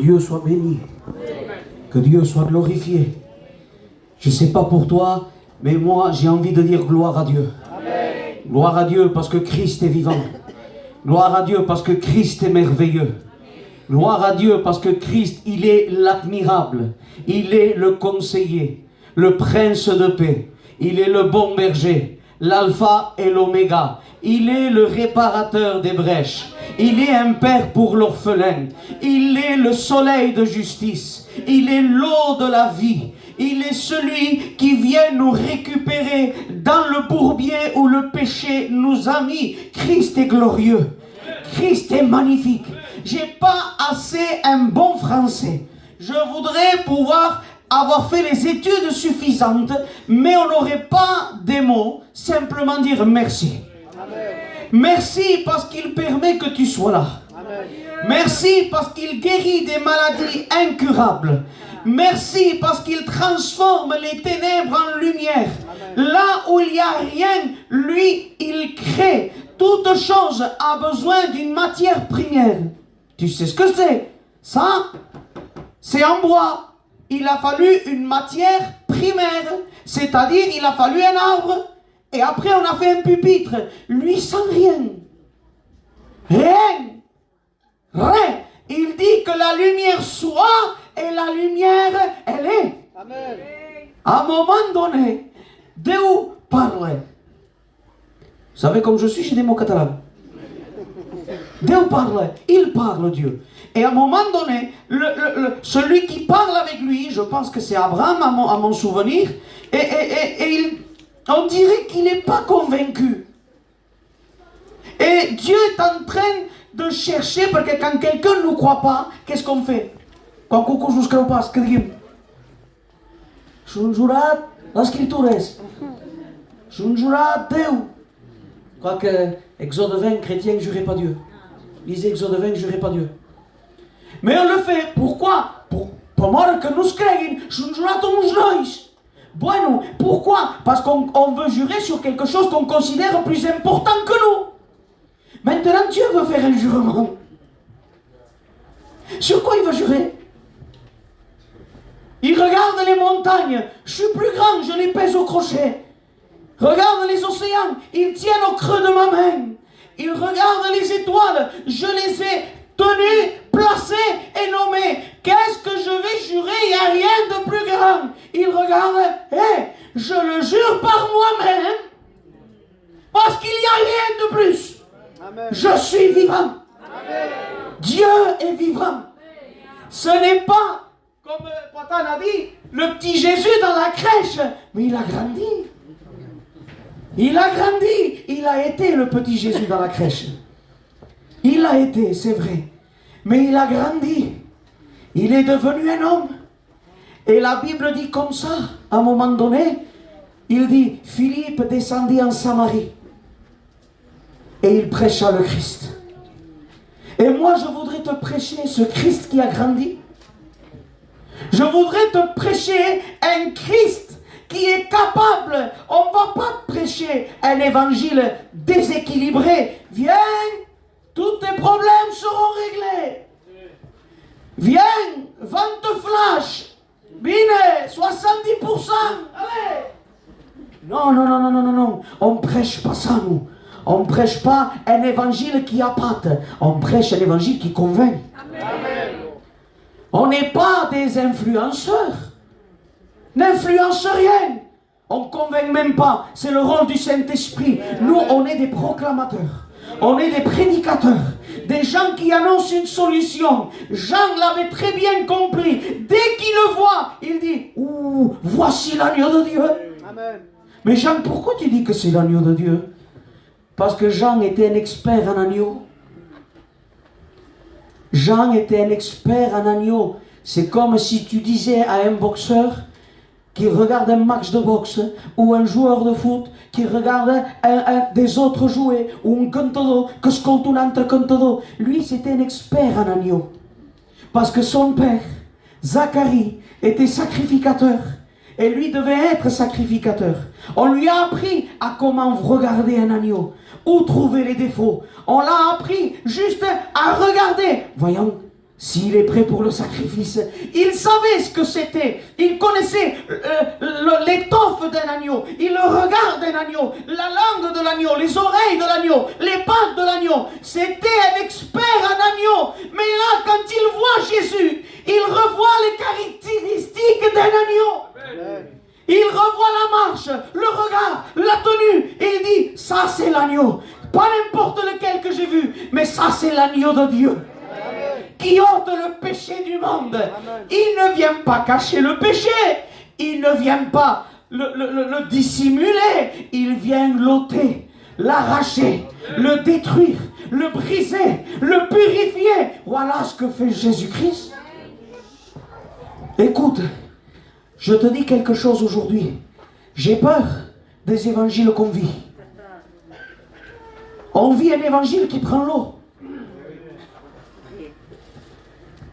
Dieu soit béni. Que Dieu soit glorifié. Je ne sais pas pour toi, mais moi j'ai envie de dire gloire à Dieu. Gloire à Dieu parce que Christ est vivant. Gloire à Dieu parce que Christ est merveilleux. Gloire à Dieu parce que Christ, il est l'admirable. Il est le conseiller, le prince de paix. Il est le bon berger, l'alpha et l'oméga. Il est le réparateur des brèches. Il est un père pour l'orphelin. Il est le soleil de justice. Il est l'eau de la vie. Il est celui qui vient nous récupérer dans le bourbier où le péché nous a mis. Christ est glorieux. Christ est magnifique. J'ai pas assez un bon français. Je voudrais pouvoir avoir fait les études suffisantes, mais on n'aurait pas des mots, simplement dire merci. Amen. Merci parce qu'il permet que tu sois là. Amen. Merci parce qu'il guérit des maladies incurables. Merci parce qu'il transforme les ténèbres en lumière. Amen. Là où il n'y a rien, lui, il crée. Toute chose a besoin d'une matière première. Tu sais ce que c'est? Ça, c'est en bois. Il a fallu une matière primaire. C'est-à-dire, il a fallu un arbre. Et après, on a fait un pupitre. Lui, sans rien. Rien. Rien. Il dit que la lumière soit, et la lumière, elle est. Amen. À un moment donné, Dieu parle. Vous savez, comme je suis, j'ai des mots catalans. Dieu parle, il parle Dieu. Et à un moment donné, celui qui parle avec lui, je pense que c'est Abraham à mon souvenir, on dirait qu'il n'est pas convaincu. Et Dieu est en train de chercher, parce que quand quelqu'un ne nous croit pas, qu'est-ce qu'on fait? Quand coucou nous creu pas, que diguem? Sunt jurat les Escritures. Sunt jurat Déu. Quoique, Exode 20, chrétien, ne jurez pas Dieu. Lisez Exode 20, ne jurez pas Dieu. Mais on le fait, pourquoi? Pour moi que nous creguin, sunt jurat uns nois. Bueno, pourquoi? Parce qu'on veut jurer sur quelque chose qu'on considère plus important que nous. Maintenant, Dieu veut faire un jurement. Sur quoi il va jurer? Il regarde les montagnes. Je suis plus grand, je les pèse au crochet. Regarde les océans, ils tiennent au creux de ma main. Il regarde les étoiles, je les ai tenues, placées et nommées. Qu'est-ce que je vais jurer? Il n'y a rien de plus grand. Il regarde, je le jure par moi-même, parce qu'il n'y a rien de plus. Amen. Je suis vivant. Amen. Dieu est vivant. Ce n'est pas, comme Patan a dit, le petit Jésus dans la crèche, mais il a grandi. Il a grandi. Il a été le petit Jésus dans la crèche. Il a été, c'est vrai. Mais il a grandi. Il est devenu un homme. Et la Bible dit comme ça, à un moment donné, il dit, Philippe descendit en Samarie. Et il prêcha le Christ. Et moi, je voudrais te prêcher ce Christ qui a grandi. Je voudrais te prêcher un Christ qui est capable. On ne va pas prêcher un évangile déséquilibré. Viens, tous tes problèmes seront réglés. Viens, vente flash. Bine, 70%. Allez. Non. On ne prêche pas ça, nous. On ne prêche pas un évangile qui appâte. On prêche un évangile qui convainc. Amen. On n'est pas des influenceurs. N'influence rien. On ne convainc même pas. C'est le rôle du Saint-Esprit. Nous, on est des proclamateurs. On est des prédicateurs. Des gens qui annoncent une solution. Jean l'avait très bien compris. Dès qu'il le voit, il dit, ouh, voici l'agneau de Dieu. Amen. Mais Jean, pourquoi tu dis que c'est l'agneau de Dieu? Parce que Jean était un expert en agneau. Jean était un expert en agneau. C'est comme si tu disais à un boxeur qui regarde un match de boxe, ou un joueur de foot qui regarde des autres jouer, ou un cantador que escolta un altre cantador. Lui, c'était un expert en agneau. Parce que son père, Zacharie, était sacrificateur. Et lui devait être sacrificateur. On lui a appris à comment regarder un agneau, où trouver les défauts. On l'a appris juste à regarder. Voyons, s'il est prêt pour le sacrifice. Il savait ce que c'était. Il connaissait l'étoffe d'un agneau, il le regard d'un agneau, la langue de l'agneau, les oreilles de l'agneau, les pattes de l'agneau. C'était un expert en agneau. Mais là, quand il voit Jésus, il revoit les caractéristiques d'un agneau. Il revoit la marche, le regard, la tenue, et il dit, ça c'est l'agneau. Pas n'importe lequel que j'ai vu, mais ça c'est l'agneau de Dieu. Qui ôte le péché du monde. Il ne vient pas cacher le péché. Il ne vient pas le dissimuler. Il vient l'ôter, l'arracher, le détruire, le briser, le purifier. Voilà ce que fait Jésus-Christ. Écoute, je te dis quelque chose aujourd'hui. J'ai peur des évangiles qu'on vit. On vit un évangile qui prend l'eau.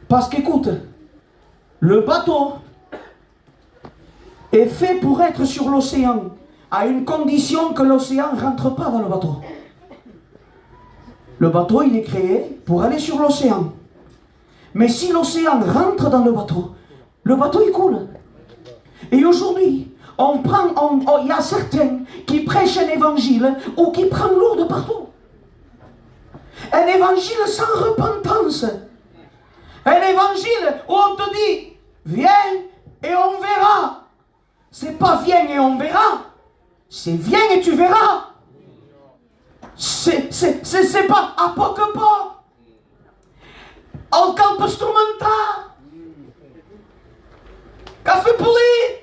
Parce qu'écoute, le bateau est fait pour être sur l'océan, à une condition que l'océan ne rentre pas dans le bateau. Le bateau, il est créé pour aller sur l'océan. Mais si l'océan rentre dans le bateau il coule. Et aujourd'hui, il y a certains qui prêchent un évangile ou qui prennent l'eau de partout. Un évangile sans repentance. Un évangile où on te dit, viens et on verra. C'est pas viens et on verra. C'est viens et tu verras. C'est pas à poco po. En campo strumenta. Café pourri.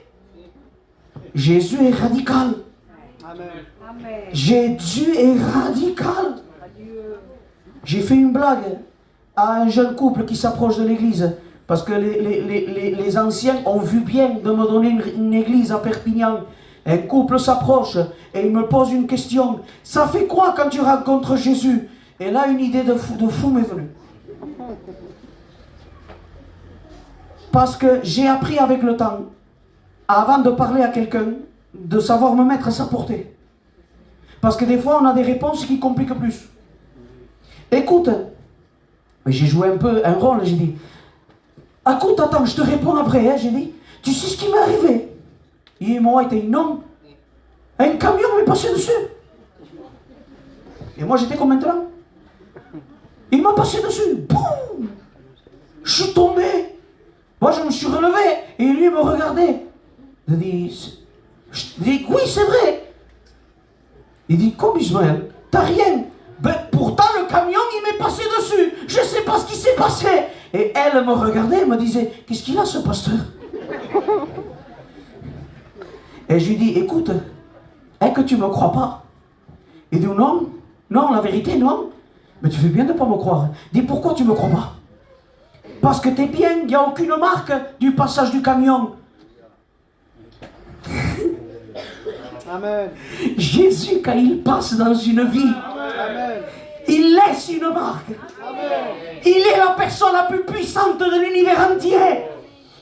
Jésus est radical. Amen. Jésus est radical. J'ai fait une blague à un jeune couple qui s'approche de l'église, parce que les anciens ont vu bien de me donner une église à Perpignan. Un couple s'approche et il me pose une question. Ça fait quoi quand tu rencontres Jésus? Et là, une idée de fou m'est venue. Parce que j'ai appris avec le temps, avant de parler à quelqu'un, de savoir me mettre à sa portée. Parce que des fois, on a des réponses qui compliquent plus. Écoute, j'ai joué un peu un rôle, j'ai dit, écoute, attends, je te réponds après, hein, j'ai dit, tu sais ce qui m'est arrivé? Et moi, était non, un camion m'est passé dessus. Et moi, j'étais comme maintenant. Il m'a passé dessus, boum, je suis tombé. Moi, je me suis relevé, et lui me regardait. Je dis, oui, c'est vrai. Il dit, comme Ismaël, t'as rien. Ben, pourtant, le camion, il m'est passé dessus. Je ne sais pas ce qui s'est passé. Et elle me regardait, elle me disait, qu'est-ce qu'il a, ce pasteur? Et je lui dis, écoute, est-ce que tu ne me crois pas? Il dit, non, la vérité, non. Mais tu fais bien de ne pas me croire. Dis, pourquoi tu ne me crois pas? Parce que tu es bien, il n'y a aucune marque du passage du camion. Amen. Jésus, quand il passe dans une vie, amen, il laisse une marque. Amen. Il est la personne la plus puissante de l'univers entier.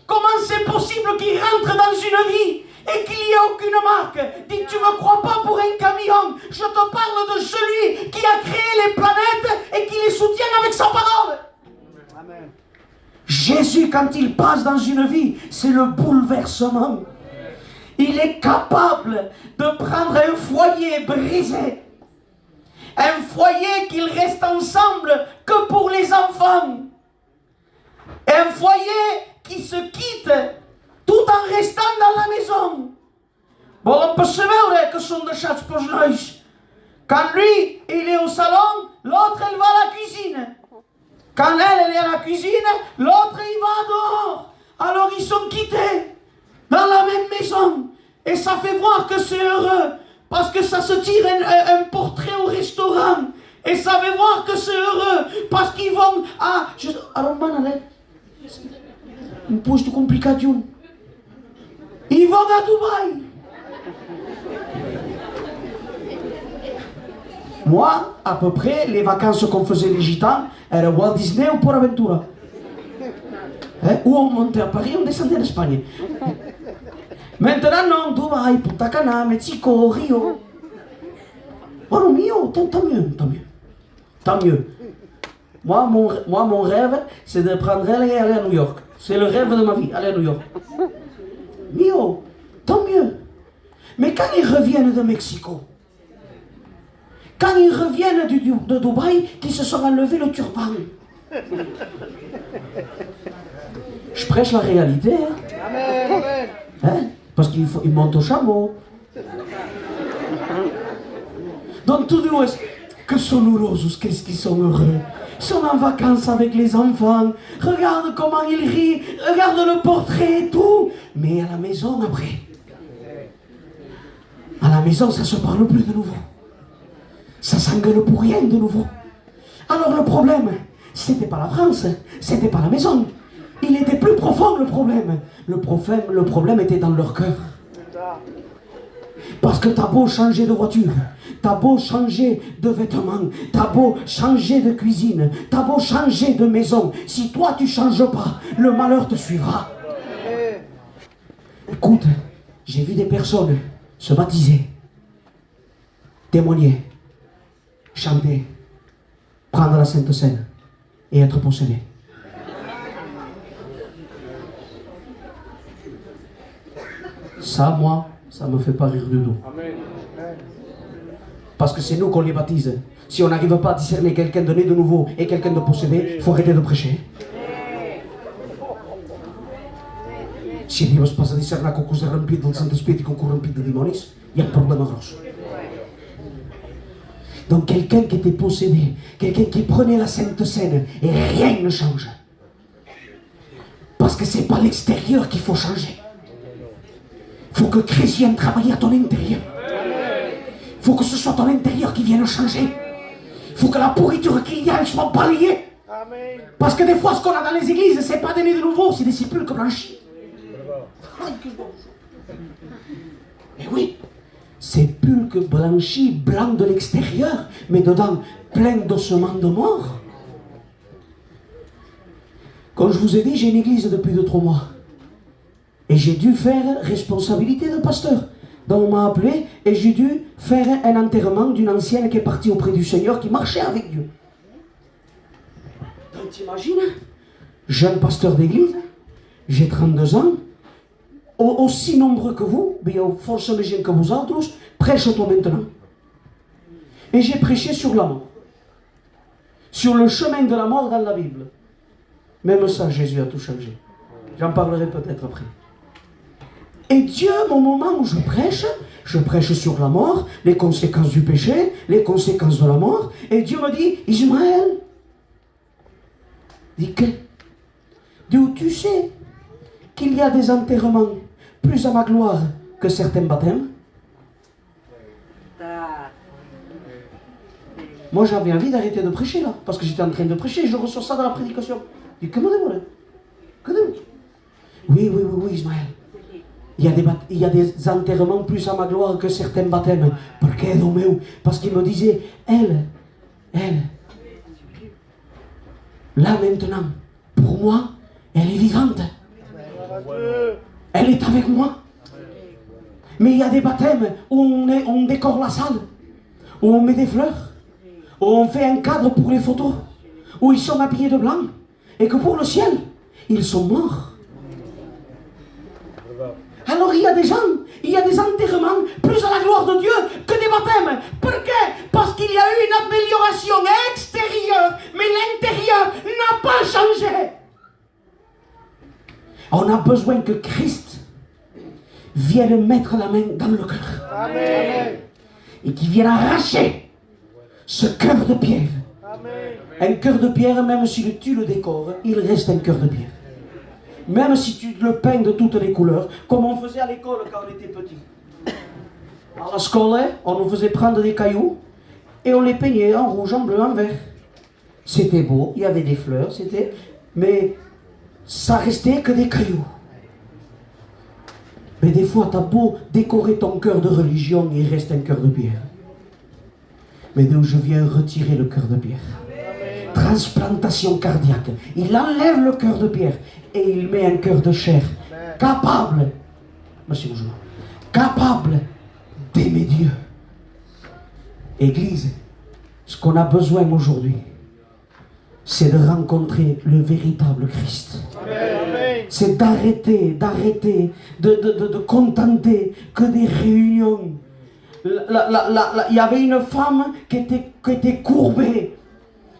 Comment c'est possible qu'il rentre dans une vie et qu'il n'y ait aucune marque? Dis, tu ne me crois pas pour un camion. Je te parle de celui qui a créé les planètes et qui les soutient avec sa parole. Amen. Jésus, quand il passe dans une vie, c'est le bouleversement. Il est capable de prendre un foyer brisé, un foyer qu'il reste ensemble que pour les enfants, un foyer qui se quitte tout en restant dans la maison. Bon, on peut se veure que sont de chaque poche. Quand lui, il est au salon, l'autre, elle va à la cuisine. Quand elle est à la cuisine, l'autre, il va dehors. Alors, ils sont quittés dans la même maison. Et ça fait voir que c'est heureux. Parce que ça se tire un portrait au restaurant. Et ça fait voir que c'est heureux. Parce qu'ils vont à... Alors, manale, une pose de complication. Ils vont à Dubaï. Moi, à peu près, les vacances qu'on faisait les gitans, era Walt Disney ou Port Aventura. Ou on montait à Paris, on descendait en Espagne. Maintenant, non, Dubaï, Punta Cana, Mexico, Rio. Oh non, mio, tant mieux. Moi, mon rêve, c'est de prendre elle et aller à New York. C'est le rêve de ma vie, aller à New York. Mio, tant mieux. Mais quand ils reviennent de Mexico, quand ils reviennent de Dubaï, qui se sont enlevés le turban. Je prêche la réalité. Hein. Amen. Hein? Parce qu'ils montent au chameau. Donc tout de l'Ouest, que sont nourosos, qu'est-ce qu'ils sont heureux. Ils sont en vacances avec les enfants. Regarde comment ils rient. Regarde le portrait et tout. Mais à la maison après. À la maison, ça se parle plus de nouveau. Ça s'engueule pour rien de nouveau. Alors le problème, c'était pas la France, c'était pas la maison. Il était plus profond le problème. Le problème était dans leur cœur. Parce que t'as beau changer de voiture, t'as beau changer de vêtements, t'as beau changer de cuisine, t'as beau changer de maison, si toi tu changes pas, le malheur te suivra. Écoute, j'ai vu des personnes se baptiser, témoigner, chanter, prendre la Sainte Seine et être possédés. Ça, moi, ça me fait pas rire du tout. Parce que c'est nous qu'on les baptise. Si on n'arrive pas à discerner quelqu'un de né de nouveau et quelqu'un de possédé, il faut arrêter de prêcher. Si Dieu pas a discerner con cos'è riempito del Santo Spirito con cui riempito di demoni, il y a un problème grosso. Donc quelqu'un qui était possédé, quelqu'un qui prenait la Sainte Seine et rien ne change. Parce que c'est pas l'extérieur qu'il faut changer. Il faut que Christ vienne travailler à ton intérieur. Il faut que ce soit ton intérieur qui vienne changer. Il faut que la pourriture qu'il y a, elle soit balayée. Parce que des fois, ce qu'on a dans les églises, c'est pas des nés de nouveau, c'est des sépulcres blanchis. Et oui, sépulcres blanchis, blancs de l'extérieur, mais dedans, plein d'ossements de mort. Comme je vous ai dit, j'ai une église depuis 2-3 mois. Et j'ai dû faire responsabilité de pasteur. Donc on m'a appelé et j'ai dû faire un enterrement d'une ancienne qui est partie auprès du Seigneur, qui marchait avec Dieu. Donc t'imagines, jeune pasteur d'église, j'ai 32 ans, aussi nombreux que vous, mais forcément que vous autres, prêche-toi maintenant. Et j'ai prêché sur la mort. Sur le chemin de la mort dans la Bible. Même ça, Jésus a tout changé. J'en parlerai peut-être après. Et Dieu, au moment où je prêche sur la mort, les conséquences du péché, les conséquences de la mort, et Dieu me dit, Ismaël, dis que, d'où tu sais qu'il y a des enterrements plus à ma gloire que certains baptêmes? Moi j'avais envie d'arrêter de prêcher là, parce que j'étais en train de prêcher, je reçois ça dans la prédication. Je dis, comment oui, Ismaël. Il y a des enterrements plus à ma gloire que certains baptêmes. Parce qu'il me disait, elle, là maintenant, pour moi, elle est vivante. Elle est avec moi. Mais il y a des baptêmes où on décore la salle, où on met des fleurs, où on fait un cadre pour les photos, où ils sont habillés de blanc, et que pour le ciel, ils sont morts. Alors il y a des gens, il y a des enterrements plus à la gloire de Dieu que des baptêmes. Pourquoi? Parce qu'il y a eu une amélioration extérieure, mais l'intérieur n'a pas changé. On a besoin que Christ vienne mettre la main dans le cœur. Amen. Et qu'il vienne arracher ce cœur de pierre. Amen. Un cœur de pierre, même si tu le décores, il reste un cœur de pierre. Même si tu le peins de toutes les couleurs, comme on faisait à l'école quand on était petit. À la scuola, on nous faisait prendre des cailloux et on les peignait en rouge, en bleu, en vert. C'était beau, il y avait des fleurs, mais ça restait que des cailloux. Mais des fois, t'as beau décorer ton cœur de religion, il reste un cœur de pierre. Mais d'où je viens retirer le cœur de pierre. Transplantation cardiaque. Il enlève le cœur de pierre et il met un cœur de chair capable, merci bonjour, capable d'aimer Dieu. Église, ce qu'on a besoin aujourd'hui, c'est de rencontrer le véritable Christ. C'est d'arrêter de contenter que des réunions. Il y avait une femme qui était courbée.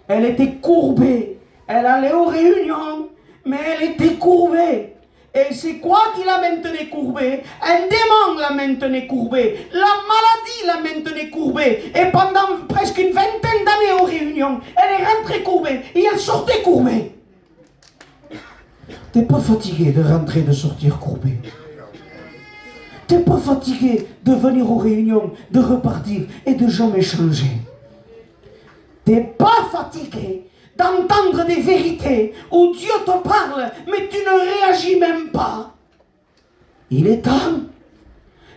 Elle était courbée. Elle allait aux réunions, mais elle était courbée. Et c'est quoi qui la maintenait courbée? Un démon la maintenait courbée. La maladie la maintenait courbée. Et pendant presque une vingtaine d'années aux réunions, elle est rentrée courbée et elle sortait courbée. T'es pas fatigué de rentrer, de sortir courbé? T'es pas fatigué de venir aux réunions, de repartir et de jamais changer? T'es pas fatigué d'entendre des vérités où Dieu te parle, mais tu ne réagis même pas? Il est temps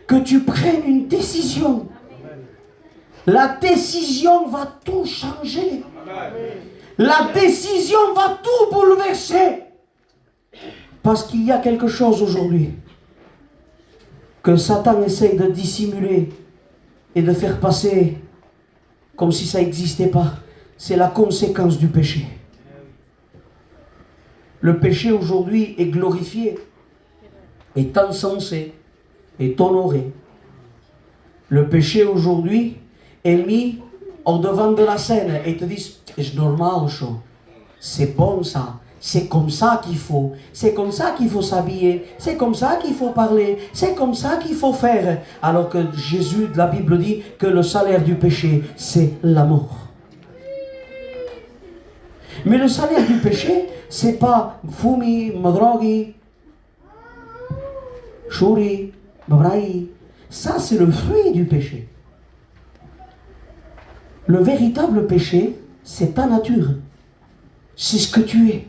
que tu prennes une décision. La décision va tout changer. La décision va tout bouleverser. Parce qu'il y a quelque chose aujourd'hui que Satan essaye de dissimuler et de faire passer comme si ça n'existait pas. C'est la conséquence du péché. Le péché aujourd'hui est glorifié, est encensé, est honoré. Le péché aujourd'hui est mis au devant de la scène et te disent c'est normal, c'est bon ça, c'est comme ça qu'il faut, c'est comme ça qu'il faut s'habiller, c'est comme ça qu'il faut parler, c'est comme ça qu'il faut faire. Alors que Jésus de la Bible dit que le salaire du péché c'est la mort. Mais le salaire du péché, c'est pas fumi, madrogi, chouri, babraï. Ça, c'est le fruit du péché. Le véritable péché, c'est ta nature. C'est ce que tu es.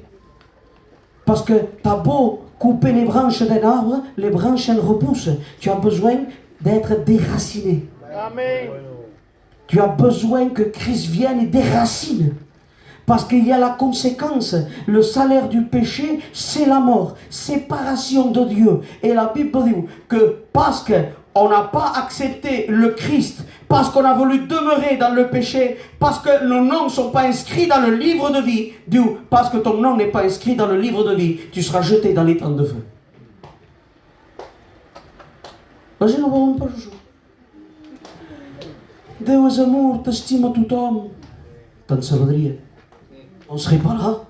Parce que t'as beau couper les branches d'un arbre, les branches, elles repoussent. Tu as besoin d'être déraciné. Amen. Tu as besoin que Christ vienne et déracine. Parce qu'il y a la conséquence. Le salaire du péché, c'est la mort. Séparation de Dieu. Et la Bible dit que parce qu'on n'a pas accepté le Christ, parce qu'on a voulu demeurer dans le péché, parce que nos noms ne sont pas inscrits dans le livre de vie, parce que ton nom n'est pas inscrit dans le livre de vie, tu seras jeté dans les temps de feu. Imagina un pas Jojo. Déu és amor, t'estima tothom. Te'n sabadria. On ne serait pas là.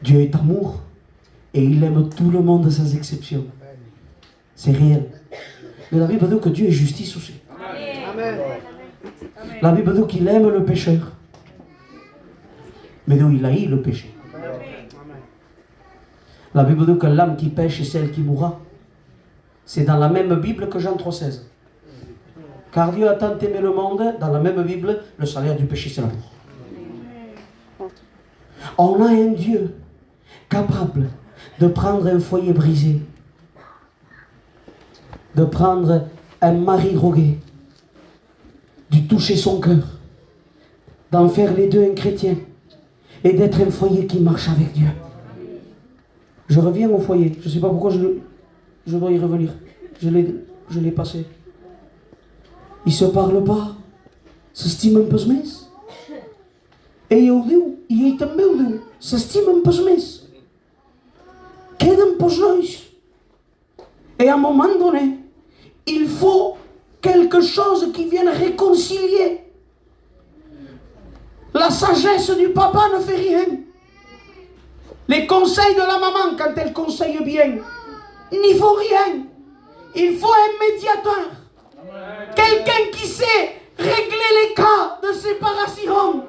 Dieu est amour et il aime tout le monde sans exception. C'est réel. Mais la Bible dit que Dieu est justice aussi. Amen. La Bible dit qu'il aime le pécheur. Mais Dieu, il haït le péché. La Bible dit que l'âme qui pêche est celle qui mourra. C'est dans la même Bible que Jean 3,16. Car Dieu a tant aimé le monde, dans la même Bible, le salaire du péché c'est la mort. On a un Dieu capable de prendre un foyer brisé, de prendre un mari drogué, de toucher son cœur, d'en faire les deux un chrétien et d'être un foyer qui marche avec Dieu. Je reviens au foyer, je ne sais pas pourquoi je dois y revenir, je l'ai passé. Ils ne se parlent pas, s'estiment un peu més. Et ho diu, i ell també ho diu, s'estimen pas més. Queden pels nois. Et à un moment donné, il faut quelque chose qui vienne réconcilier. La sagesse du papa ne fait rien. Les conseils de la maman, quand elle conseille bien, n'y font rien. Il faut un médiateur. Quelqu'un qui sait régler les cas de séparation.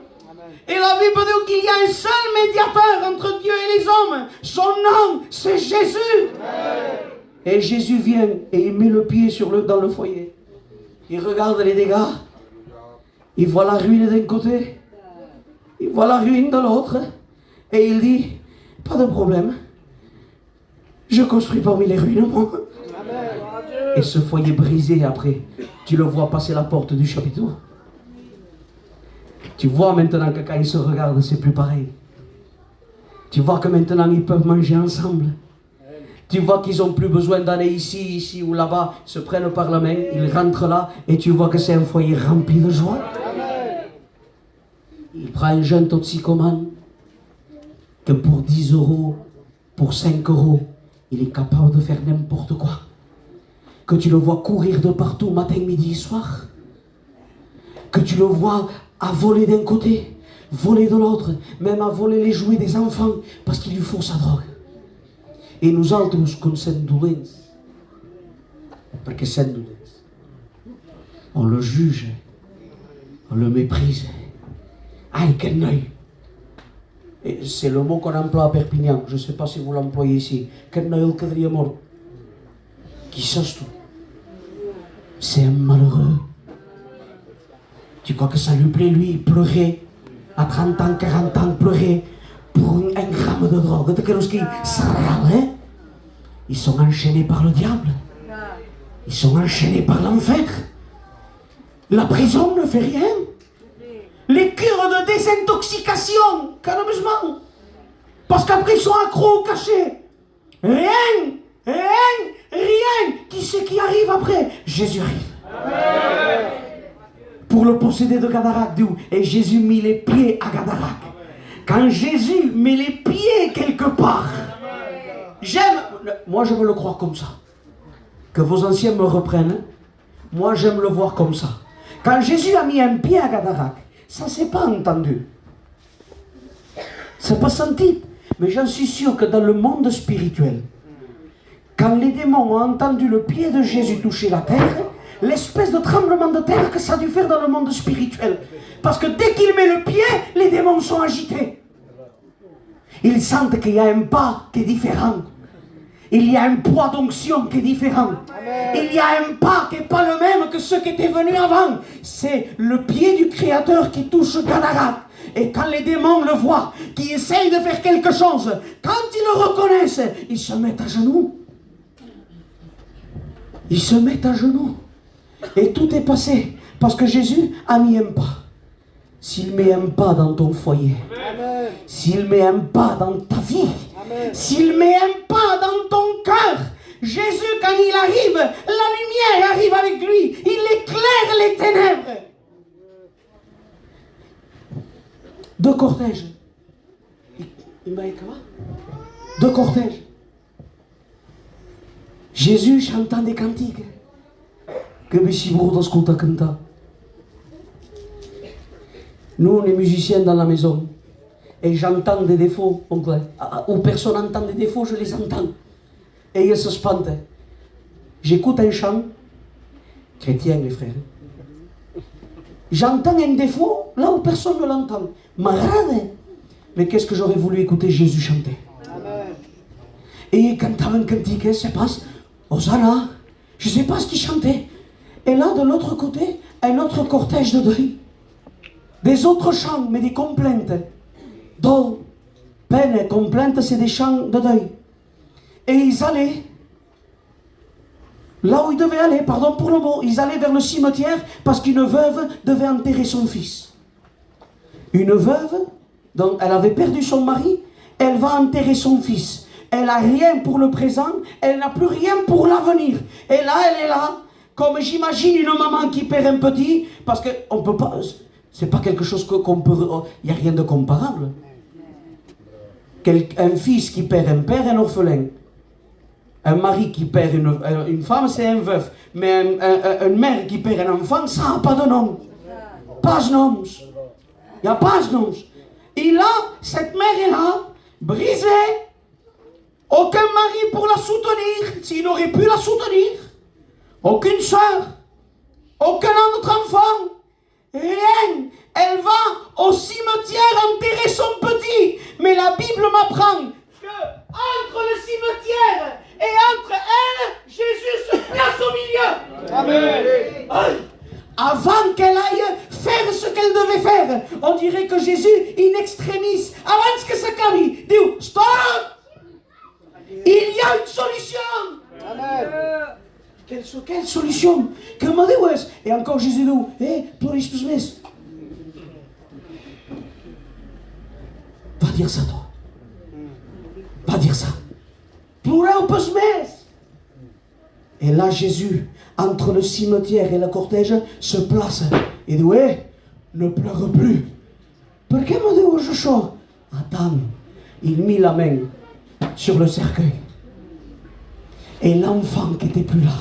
Et la Bible dit qu'il y a un seul médiateur entre Dieu et les hommes. Son nom, c'est Jésus. Et Jésus vient et il met le pied dans le foyer. Il regarde les dégâts. Il voit la ruine d'un côté. Il voit la ruine de l'autre. Et il dit, pas de problème. Je construis parmi les ruines, moi. Et ce foyer brisé après, tu le vois passer la porte du chapiteau. Tu vois maintenant que quand ils se regardent, c'est plus pareil. Tu vois que maintenant ils peuvent manger ensemble. Tu vois qu'ils n'ont plus besoin d'aller ici ou là-bas, ils se prennent par la main, ils rentrent là et tu vois que c'est un foyer rempli de joie. Il prend un jeune toxicomane que pour 10 euros, pour 5 euros, il est capable de faire n'importe quoi. Que tu le vois courir de partout, matin, midi et soir. Que tu le vois à voler d'un côté, voler de l'autre, même à voler les jouets des enfants, parce qu'il lui faut sa drogue. Et nous autres, comme cette doulence, parce que cette doulence, on le juge, on le méprise. Aïe, quel œil! Et c'est le mot qu'on emploie à Perpignan, je ne sais pas si vous l'employez ici. Quel œil le quadrille mort. Qui sache tout. C'est un malheureux. Tu crois que ça lui plaît, lui, pleurer à 30 ans, 40 ans, pleurer pour un gramme de drogue. Ça regarde, hein? Ils sont enchaînés par le diable. Ils sont enchaînés par l'enfer. La prison ne fait rien. Les cures de désintoxication, calmement. Parce qu'après ils sont accros au cachet. Rien. Qui c'est qui arrive après? Jésus arrive. Amen. Pour le posséder de Gadarac, et Jésus mit les pieds à Gadarac. Quand Jésus met les pieds quelque part, moi je veux le croire comme ça. Que vos anciens me reprennent, moi j'aime le voir comme ça. Quand Jésus a mis un pied à Gadarac, ça s'est pas entendu. C'est pas senti. Mais j'en suis sûr que dans le monde spirituel, quand les démons ont entendu le pied de Jésus toucher la terre, l'espèce de tremblement de terre que ça a dû faire dans le monde spirituel. Parce que dès qu'il met le pied, les démons sont agités. Ils sentent qu'il y a un pas qui est différent. Il y a un poids d'onction qui est différent. Il y a un pas qui n'est pas le même que ceux qui étaient venus avant. C'est le pied du Créateur qui touche Gadarac. Et quand les démons le voient, qui essayent de faire quelque chose, quand ils le reconnaissent, ils se mettent à genoux. Ils se mettent à genoux. Et tout est passé parce que Jésus a mis un pas. S'il met un pas dans ton foyer, s'il met un pas dans ta vie, s'il met un pas dans ton cœur, Jésus, quand il arrive, la lumière arrive avec lui. Il éclaire les ténèbres. Deux cortèges. Deux cortèges. Jésus chantant des cantiques. Nous, on est musiciens dans la maison. Et j'entends des défauts, oncle. Où personne n'entend des défauts, je les entends. Et ils se spantent. J'écoute un chant, chrétien les frères. J'entends un défaut là où personne ne l'entend. Malade. Mais qu'est-ce que j'aurais voulu écouter Jésus chanter. Amen. Et il cantait un cantique, je sais pas, Hosanna, je ne sais pas ce qu'il chantait. Et là, de l'autre côté, un autre cortège de deuil. Des autres chants, mais des complaintes. Dol, peine, complaintes, c'est des chants de deuil. Et ils allaient, là où ils devaient aller, pardon pour le mot, ils allaient vers le cimetière parce qu'une veuve devait enterrer son fils. Une veuve, donc elle avait perdu son mari, elle va enterrer son fils. Elle n'a rien pour le présent, elle n'a plus rien pour l'avenir. Et là, elle est là, comme j'imagine une maman qui perd un petit, parce qu'on peut pas, c'est pas quelque chose qu'on peut, il n'y a rien de comparable. Un fils qui perd un père, un orphelin. Un mari qui perd une femme, c'est un veuf. Mais une mère qui perd un enfant, ça n'a pas de nom. Pas de nom. Il n'y a pas de nom. Et là, cette mère est là, brisée. Aucun mari pour la soutenir, s'il aurait pu la soutenir. Aucune soeur. Aucun autre enfant. Rien. Elle va au cimetière enterrer son petit. Mais la Bible m'apprend que entre le cimetière et entre elle, Jésus se place au milieu. Amen. Avant qu'elle aille faire ce qu'elle devait faire, on dirait que Jésus, in extremis, avant que ça carie, dit stop. Il y a une solution. Amen. Quelle solution? Comment dit-on? Et encore Jésus dit, pleuris tous mes. Va dire ça, toi. Va dire ça. Pleurer au poste. Et là, Jésus, entre le cimetière et le cortège, se place. Et dit, ne pleure plus. Perché me devo chaud? Attends, il mit la main sur le cercueil. Et l'enfant qui n'était plus là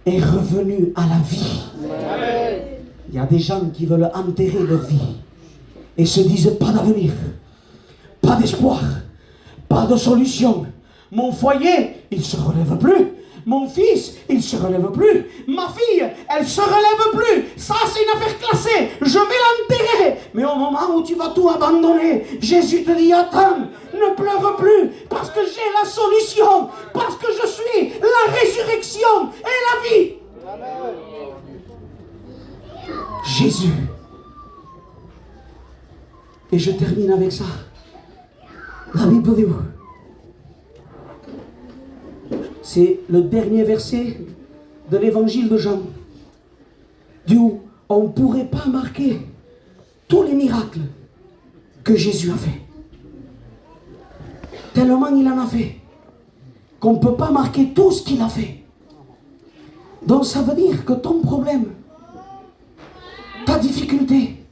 est revenu à la vie. Il y a des gens qui veulent enterrer leur vie et se disent pas d'avenir, pas d'espoir, pas de solution. Mon foyer, il ne se relève plus. Mon fils, il ne se relève plus. Ma fille, elle ne se relève plus. Ça, c'est une affaire classée. Je vais l'enterrer. Mais au moment où tu vas tout abandonner, Jésus te dit, attends, ne pleure plus. Parce que j'ai la solution. Parce que je suis la résurrection et la vie. Amen. Jésus. Et je termine avec ça. La Bible dit où? C'est le dernier verset de l'évangile de Jean. D'où on ne pourrait pas marquer tous les miracles que Jésus a fait. Tellement il en a fait qu'on ne peut pas marquer tout ce qu'il a fait. Donc ça veut dire que ton problème, ta difficulté,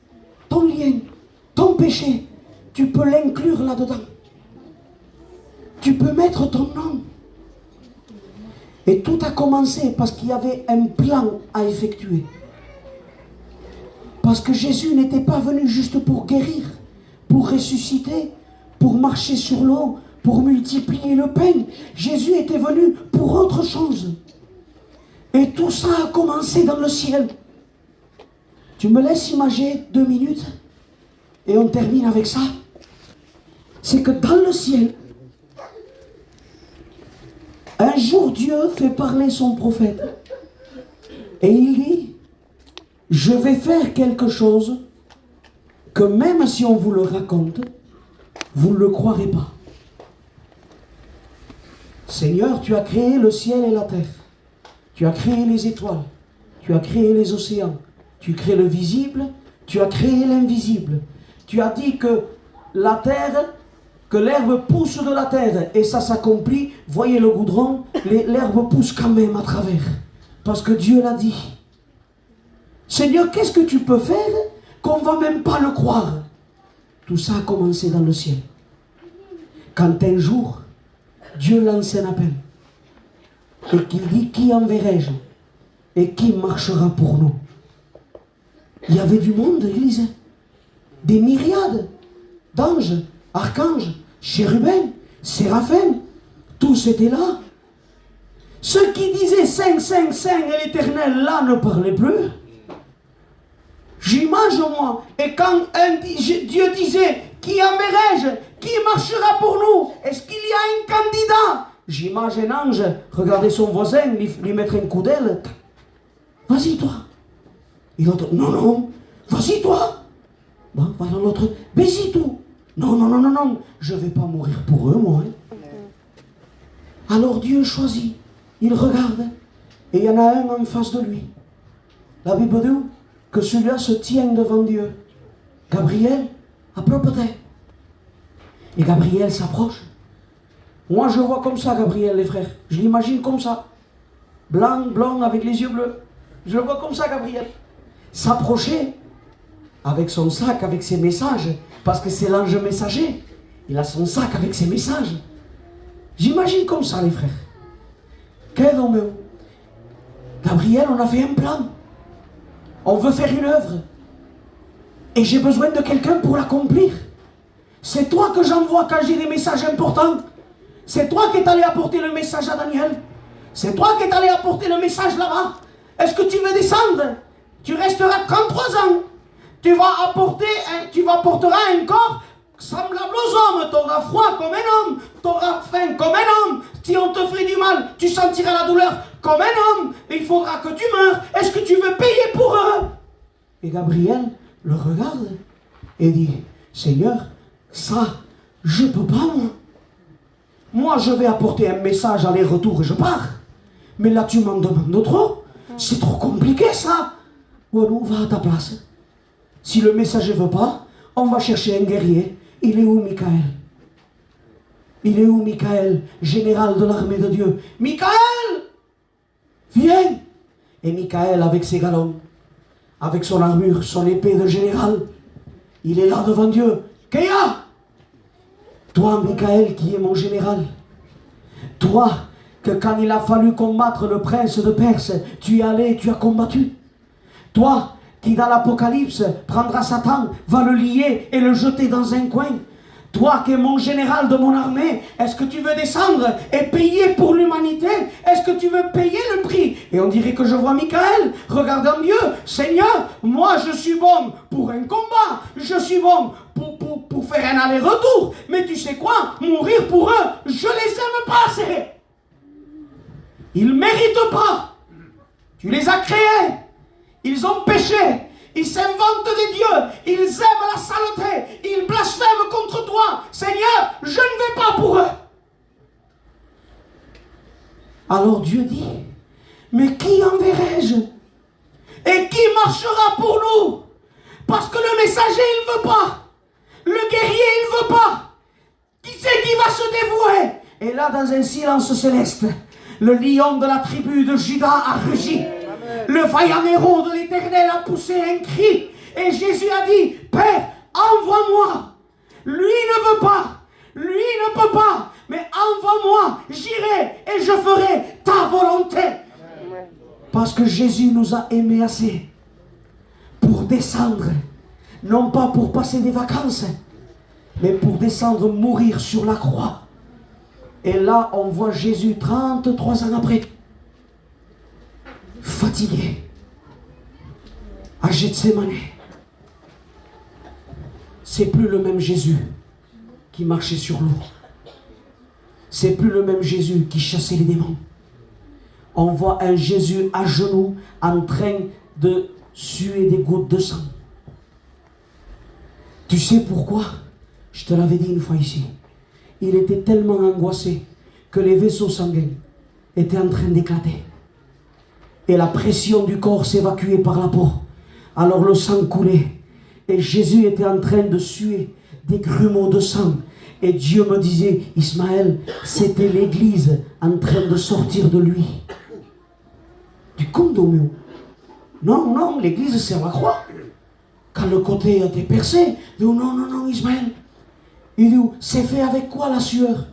ton lien, ton péché, tu peux l'inclure là-dedans. Tu peux mettre ton nom. Et tout a commencé parce qu'il y avait un plan à effectuer. Parce que Jésus n'était pas venu juste pour guérir, pour ressusciter, pour marcher sur l'eau, pour multiplier le pain. Jésus était venu pour autre chose. Et tout ça a commencé dans le ciel. Tu me laisses imaginer 2 minutes et on termine avec ça. C'est que dans le ciel, un jour, Dieu fait parler son prophète. Et il dit, je vais faire quelque chose que même si on vous le raconte, vous ne le croirez pas. Seigneur, tu as créé le ciel et la terre. Tu as créé les étoiles. Tu as créé les océans. Tu crées le visible. Tu as créé l'invisible. Tu as dit que la terre... que l'herbe pousse de la terre, et ça s'accomplit, voyez le goudron, l'herbe pousse quand même à travers, parce que Dieu l'a dit. Seigneur, qu'est-ce que tu peux faire qu'on ne va même pas le croire? Tout ça a commencé dans le ciel. Quand un jour, Dieu lance un appel, et qu'il dit, qui enverrai-je? Et qui marchera pour nous? Il y avait du monde, Église, des myriades d'anges, archanges, chérubins, séraphins, tous étaient là. Ceux qui disaient Saint, Saint, Saint et l'Éternel là ne parlaient plus. J'imagine moi, et quand Dieu disait, qui enverrai-je? Qui marchera pour nous? Est-ce qu'il y a un candidat? J'imagine un ange regarder son voisin, lui mettre un coup d'aile. Vas-y toi. Et l'autre, non, non, vas-y toi. Bon, voilà l'autre, vas-y tout. Non, non, non, non, non, je ne vais pas mourir pour eux, moi. Hein. Alors Dieu choisit, il regarde, et il y en a un en face de lui. La Bible dit que celui-là se tient devant Dieu. Gabriel, approche-toi. Et Gabriel s'approche. Moi, je vois comme ça, Gabriel, les frères. Je l'imagine comme ça. Blanc, blond, avec les yeux bleus. Je le vois comme ça, Gabriel. S'approcher avec son sac, avec ses messages. Parce que c'est l'ange messager. Il a son sac avec ses messages. J'imagine comme ça, les frères. Quel homme. Gabriel, on a fait un plan. On veut faire une œuvre. Et j'ai besoin de quelqu'un pour l'accomplir. C'est toi que j'envoie quand j'ai des messages importants. C'est toi qui es allé apporter le message à Daniel. C'est toi qui es allé apporter le message là-bas. Est-ce que tu veux descendre? Tu resteras 33 ans. Tu apporteras un corps semblable aux hommes. Tu auras froid comme un homme. Tu auras faim comme un homme. Si on te fait du mal, tu sentiras la douleur comme un homme. Et il faudra que tu meurs. Est-ce que tu veux payer pour eux? Et Gabriel le regarde et dit, Seigneur, ça, je ne peux pas, moi. Moi, je vais apporter un message aller-retour et je pars. Mais là, tu m'en demandes trop. C'est trop compliqué, ça. Oh non, va à ta place. Si le messager ne veut pas, on va chercher un guerrier. Il est où, Michael? Il est où, Michael, général de l'armée de Dieu? Michael! Viens! Et Michael, avec ses galons, avec son armure, son épée de général, Il est là devant Dieu. Kéa, toi, Michael, qui est mon général, toi, que quand il a fallu combattre le prince de Perse, tu es allé, tu as combattu. Toi, qui dans l'Apocalypse prendra Satan, va le lier et le jeter dans un coin. Toi qui es mon général de mon armée, est-ce que tu veux descendre et payer pour l'humanité? Est-ce que tu veux payer le prix? Et on dirait que je vois Michael regardant Dieu. Seigneur, moi je suis bon pour un combat. Je suis bon pour faire un aller-retour. Mais tu sais quoi? Mourir pour eux, je les aime pas assez. Ils ne méritent pas. Tu les as créés. Ils ont péché. Ils s'inventent des dieux. Ils aiment la saleté. Ils blasphèment contre toi. Seigneur, je ne vais pas pour eux. Alors Dieu dit, mais qui enverrai-je? Et qui marchera pour nous? Parce que le messager, il ne veut pas. Le guerrier, il ne veut pas. Qui c'est qui va se dévouer? Et là, dans un silence céleste, le lion de la tribu de Juda a rugi. Le vaillant héros de l'Éternel a poussé un cri. Et Jésus a dit, Père, envoie-moi. Lui ne veut pas. Lui ne peut pas. Mais envoie-moi. J'irai et je ferai ta volonté. Parce que Jésus nous a aimés assez pour descendre. Non pas pour passer des vacances, mais pour descendre mourir sur la croix. Et là, on voit Jésus 33 ans après, fatigué, à Gethsémane. C'est plus le même Jésus qui marchait sur l'eau. C'est plus le même Jésus qui chassait les démons. On voit un Jésus à genoux en train de suer des gouttes de sang. Tu sais pourquoi? Je te l'avais dit une fois ici. Il était tellement angoissé que les vaisseaux sanguins étaient en train d'éclater. Et la pression du corps s'évacuait par la peau. Alors le sang coulait. Et Jésus était en train de suer des grumeaux de sang. Et Dieu me disait, Ismaël, c'était l'église en train de sortir de lui. Du condomio. Non, non, l'église c'est la croix. Quand le côté a été percé, il dit, non, Ismaël. Il dit, c'est fait avec quoi la sueur?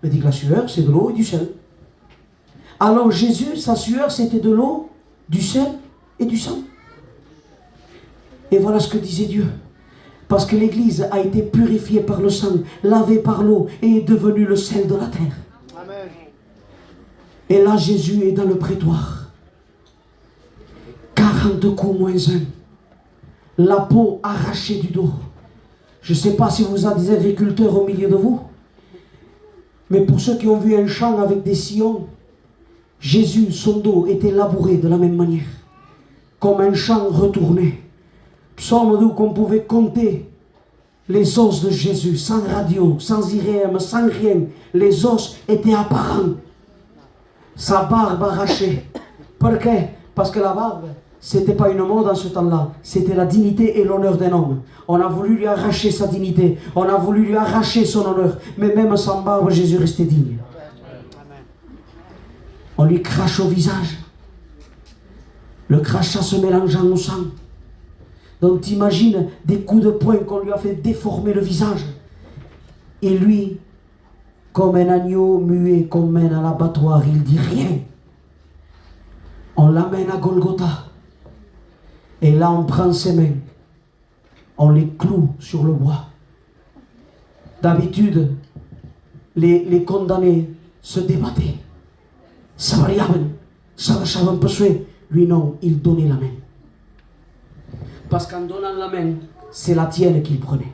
Il dit que la sueur, c'est de l'eau et du sel. Alors Jésus, sa sueur, c'était de l'eau, du sel et du sang. Et voilà ce que disait Dieu. Parce que l'Église a été purifiée par le sang, lavée par l'eau et est devenue le sel de la terre. Amen. Et là, Jésus est dans le prétoire. 40 coups moins 1. La peau arrachée du dos. Je ne sais pas si vous avez des agriculteurs au milieu de vous, mais pour ceux qui ont vu un champ avec des sillons, Jésus, son dos était labouré de la même manière, comme un champ retourné. Psaume d'où qu'on pouvait compter les os de Jésus, sans radio, sans IRM, sans rien. Les os étaient apparents. Sa barbe arrachée. Pourquoi? Parce que la barbe, c'était pas une mode en ce temps-là. C'était la dignité et l'honneur d'un homme. On a voulu lui arracher sa dignité. On a voulu lui arracher son honneur. Mais même sans barbe, Jésus restait digne. On lui crache au visage. Le crachat se mélangeant au sang. Donc t'imagines des coups de poing qu'on lui a fait déformer le visage. Et lui, comme un agneau muet qu'on mène à l'abattoir, il dit rien. On l'amène à Golgotha. Et là, on prend ses mains. On les cloue sur le bois. D'habitude, les condamnés se débattaient. Lui, non, il donnait la main. Parce qu'en donnant la main, c'est la tienne qu'il prenait.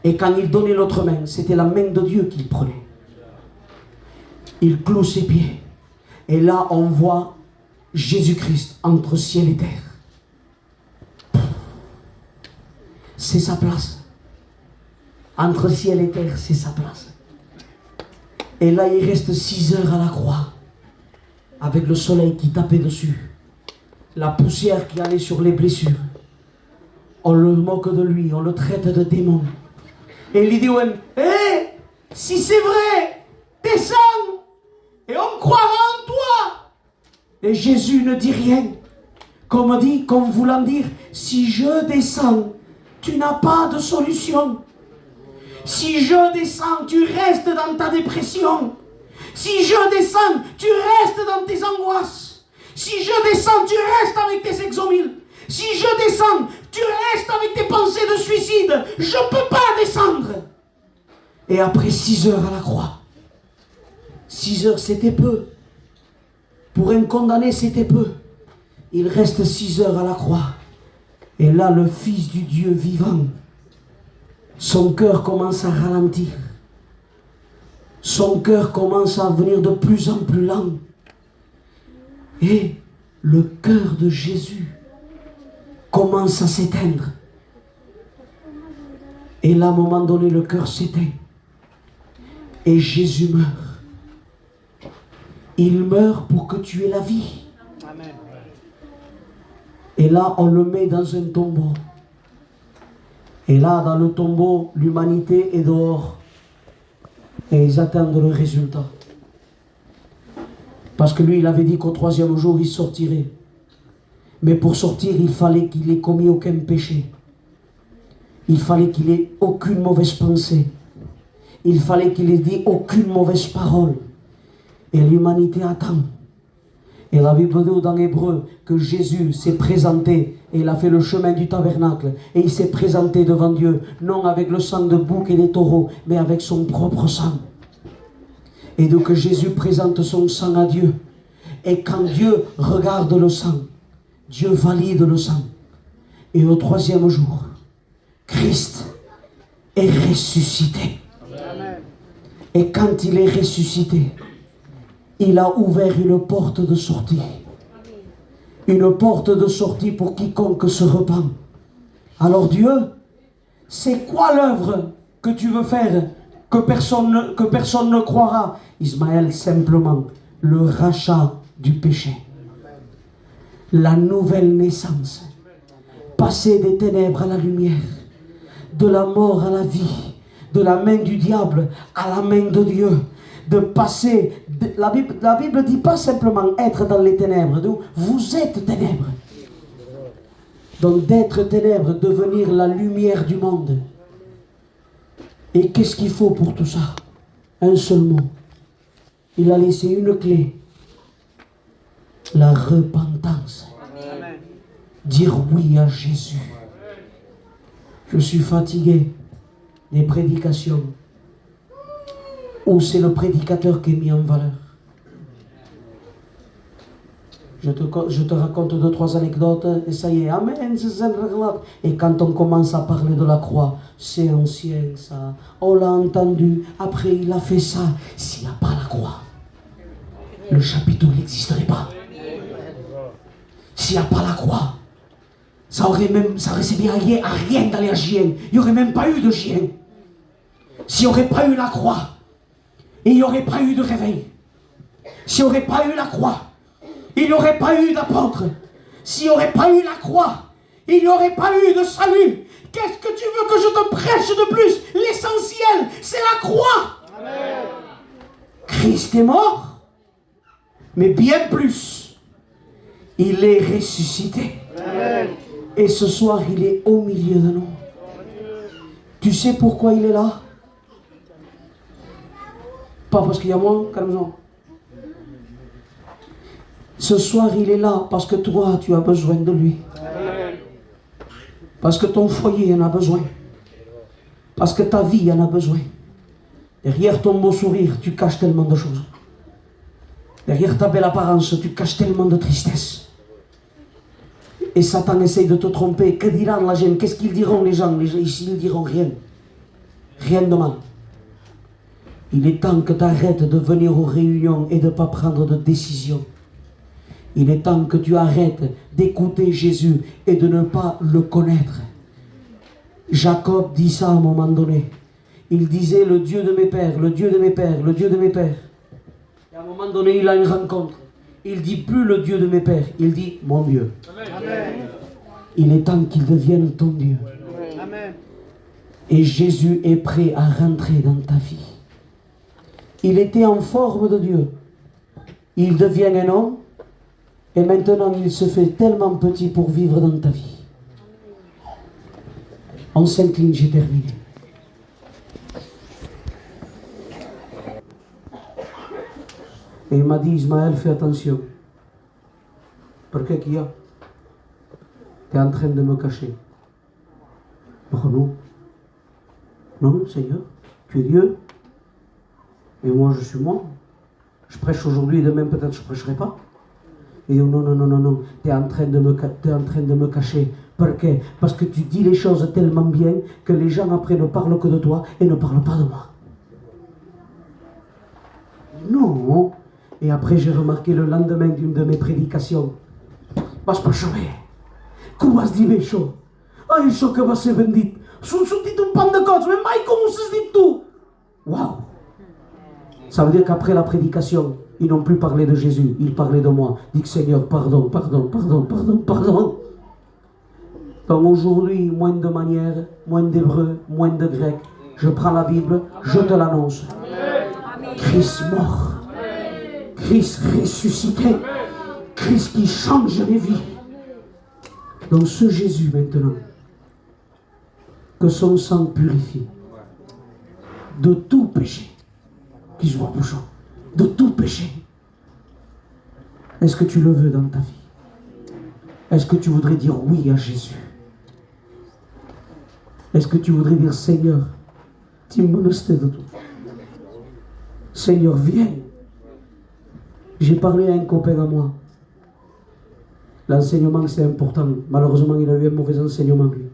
Et quand il donnait l'autre main, c'était la main de Dieu qu'il prenait. Il cloue ses pieds. Et là, on voit Jésus-Christ entre ciel et terre. C'est sa place. Entre ciel et terre, c'est sa place. Et là, il reste 6 heures à la croix, avec le soleil qui tapait dessus. La poussière qui allait sur les blessures. On le moque de lui, on le traite de démon. Et il dit, hé, si c'est vrai, descends, et on croira en toi. Et Jésus ne dit rien. Comme voulant dire, si je descends, tu n'as pas de solution. Si je descends, tu restes dans ta dépression. Si je descends, tu restes dans tes angoisses. Si je descends, tu restes avec tes exomiles. Si je descends, tu restes avec tes pensées de suicide. Je ne peux pas descendre. Et après 6 heures à la croix, 6 heures c'était peu. Pour un condamné c'était peu. Il reste 6 heures à la croix. Et là le Fils du Dieu vivant, son cœur commence à ralentir. Son cœur commence à venir de plus en plus lent. Et le cœur de Jésus commence à s'éteindre. Et là, à un moment donné, le cœur s'éteint. Et Jésus meurt. Il meurt pour que tu aies la vie. Amen. Et là, on le met dans un tombeau. Et là, dans le tombeau, l'humanité est dehors. Et ils attendent le résultat. Parce que lui, il avait dit qu'au 3e jour, il sortirait. Mais pour sortir, il fallait qu'il ait commis aucun péché. Il fallait qu'il ait aucune mauvaise pensée. Il fallait qu'il ait dit aucune mauvaise parole. Et l'humanité attend. Et la Bible dit dans Hébreu que Jésus s'est présenté et il a fait le chemin du tabernacle. Et il s'est présenté devant Dieu, non avec le sang de bouc et des taureaux, mais avec son propre sang. Et donc Jésus présente son sang à Dieu. Et quand Dieu regarde le sang, Dieu valide le sang. Et au 3e jour, Christ est ressuscité. Amen. Et quand il est ressuscité, il a ouvert une porte de sortie. Une porte de sortie pour quiconque se repent. Alors Dieu, c'est quoi l'œuvre que tu veux faire que personne ne croira? Ismaël, simplement, le rachat du péché. La nouvelle naissance. Passer des ténèbres à la lumière. De la mort à la vie. De la main du diable à la main de Dieu. De passer... La Bible ne dit pas simplement être dans les ténèbres. Vous êtes ténèbres. Donc d'être ténèbres, devenir la lumière du monde. Et qu'est-ce qu'il faut pour tout ça? Un seul mot. Il a laissé une clé. La repentance. Amen. Dire oui à Jésus. Je suis fatigué des prédications où c'est le prédicateur qui est mis en valeur. Je te raconte 2-3 anecdotes et ça y est, amen, c'est un relate. Et quand on commence à parler de la croix, c'est ancien ça, on l'a entendu, après il a fait ça. S'il n'y a pas la croix, le chapiteau n'existerait pas. S'il n'y a pas la croix, ça aurait servi à rien d'aller à chien. Il n'y aurait même pas eu de chien. S'il n'y aurait pas eu la croix, et il n'y aurait pas eu de réveil. S'il n'y aurait pas eu la croix, il n'y aurait pas eu d'apôtres. S'il n'y aurait pas eu la croix, il n'y aurait pas eu de salut. Qu'est-ce que tu veux que je te prêche de plus? L'essentiel, c'est la croix. Amen. Christ est mort, mais bien plus, il est ressuscité. Amen. Et ce soir, il est au milieu de nous. Tu sais pourquoi il est là? Pas parce qu'il y a moi, calme-toi. Ce soir, il est là parce que toi, tu as besoin de lui. Parce que ton foyer en a besoin. Parce que ta vie en a besoin. Derrière ton beau sourire, tu caches tellement de choses. Derrière ta belle apparence, tu caches tellement de tristesse. Et Satan essaye de te tromper. Que diront la gente? Qu'est-ce qu'ils diront les gens? Les gens ici, ils ne diront rien. Rien de mal. Il est temps que tu arrêtes de venir aux réunions et de ne pas prendre de décision. Il est temps que tu arrêtes d'écouter Jésus et de ne pas le connaître. Jacob dit ça à un moment donné. Il disait le Dieu de mes pères, le Dieu de mes pères, le Dieu de mes pères. Et à un moment donné, il a une rencontre. Il dit plus le Dieu de mes pères, il dit mon Dieu. Amen. Il est temps qu'il devienne ton Dieu. Amen. Et Jésus est prêt à rentrer dans ta vie. Il était en forme de Dieu. Il devient un homme. Et maintenant, il se fait tellement petit pour vivre dans ta vie. On s'incline, j'ai terminé. Et il m'a dit, Ismaël, fais attention. Pourquoi qu'il y a? Tu es en train de me cacher. Oh non. Non, Seigneur, tu es Dieu. Et moi, je suis moi. Je prêche aujourd'hui et demain, peut-être, je ne prêcherai pas. Et non, non, non, non, non. Tu es en train de me cacher. Pourquoi? Parce que tu dis les choses tellement bien que les gens après ne parlent que de toi et ne parlent pas de moi. Non. Et après, j'ai remarqué le lendemain d'une de mes prédications. Vas pas chover. Comment se dit chaud? Ah, il faut que va se vendit. Sont dit un pan de coses, mais mai comment se dit tout? Waouh! Ça veut dire qu'après la prédication, ils n'ont plus parlé de Jésus, ils parlaient de moi. Dis que Seigneur, pardon, pardon, pardon, pardon, pardon. Donc aujourd'hui, moins de manières, moins d'hébreu, moins de grec. Je prends la Bible, je te l'annonce. Christ mort. Christ ressuscité. Christ qui change les vies. Donc ce Jésus maintenant, que son sang purifie de tout péché, qui soit bouchon, de tout péché. Est-ce que tu le veux dans ta vie? Est-ce que tu voudrais dire oui à Jésus? Est-ce que tu voudrais dire Seigneur, tu me monastes de tout. Seigneur, viens. J'ai parlé à un copain à moi. L'enseignement, c'est important. Malheureusement, il a eu un mauvais enseignement, lui.